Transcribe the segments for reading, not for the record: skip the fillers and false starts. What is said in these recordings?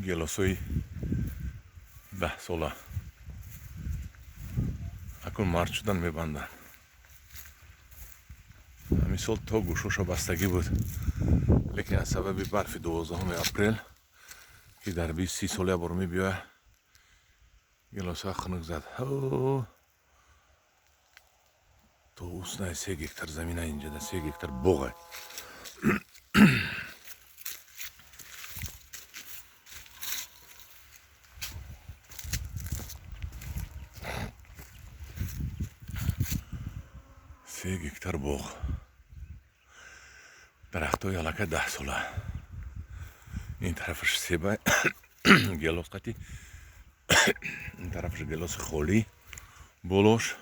گلاسای 10 ساله اکنون مرد شدن میبندن. همین سال تا گوشوشا بستگی بود، لیکن از سبب برف 12 اپریل که در 20-30 ساله بار میبیه گلاسا خنک زد. تو اوسنای 3 گکتر زمینه اینجا ده، 3 گکتر بوغه. سه گکتر بوغ. درخت های علاقه 10 ساله. این طرفش سیبه گلاس قطی، این طرفش گلاس خولی بولوش.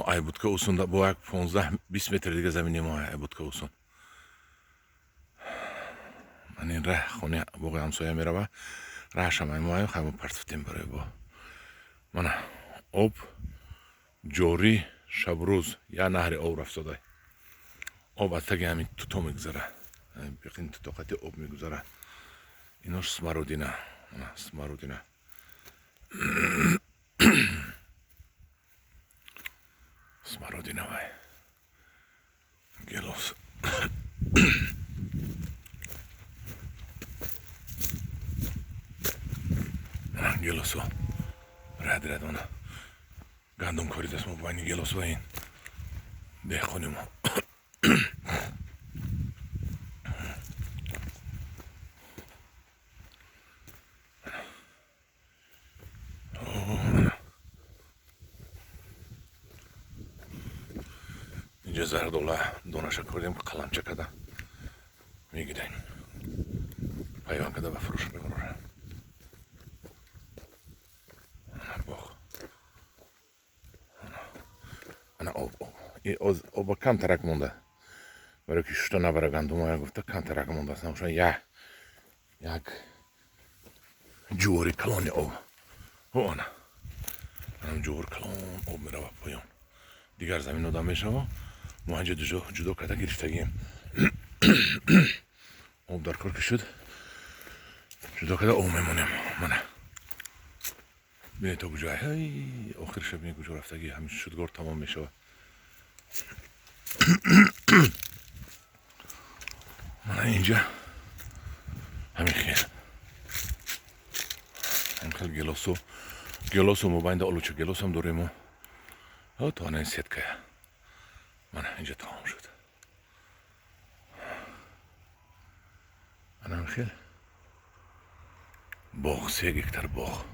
ای بود که اوسون با یک 15-20 متر دیگه زمینی ما ای بود که اوسون. من این ره خونه بوغ همسایه میره ره شما ما خیلی پرتفتیم برای با من آب جوری شب روز یا نهر آب رفتاده. آب از تگه همین توتو میگذره، بقین توتو قطی آب میگذره. ایناش سمرودینه، سمرودینه. سمرودینه وای گلاس. گلاسو رد اونه گندم کاری دست ما باید گلاسو این بخونیم ما. اینجا زردوله دونش کردیم قلمچه کده میگیریم پیوان کده و فروش ببره. آب کم ترک مونده برای که شتا نبره گندم های گفته کم ترک مونده است. نموشن یک جوری کلانی آب آنه هم جور کلان آب میره و پایان دیگر زمین آدم میشه و ما اینجا جدا کده گرفتگیم. آب در کار که شد جدا کده آب میمونیم. منه بینید تا کجای آخر شب بینید کجا رفتگی همین شدگار تمام میشه. من اینجا همین خیل گلاسو مبایند آلوچه گلاس هم داریم و تا نه سیت که من اینجا تمام شد. من همین خیل باغ 3 گکتر باغ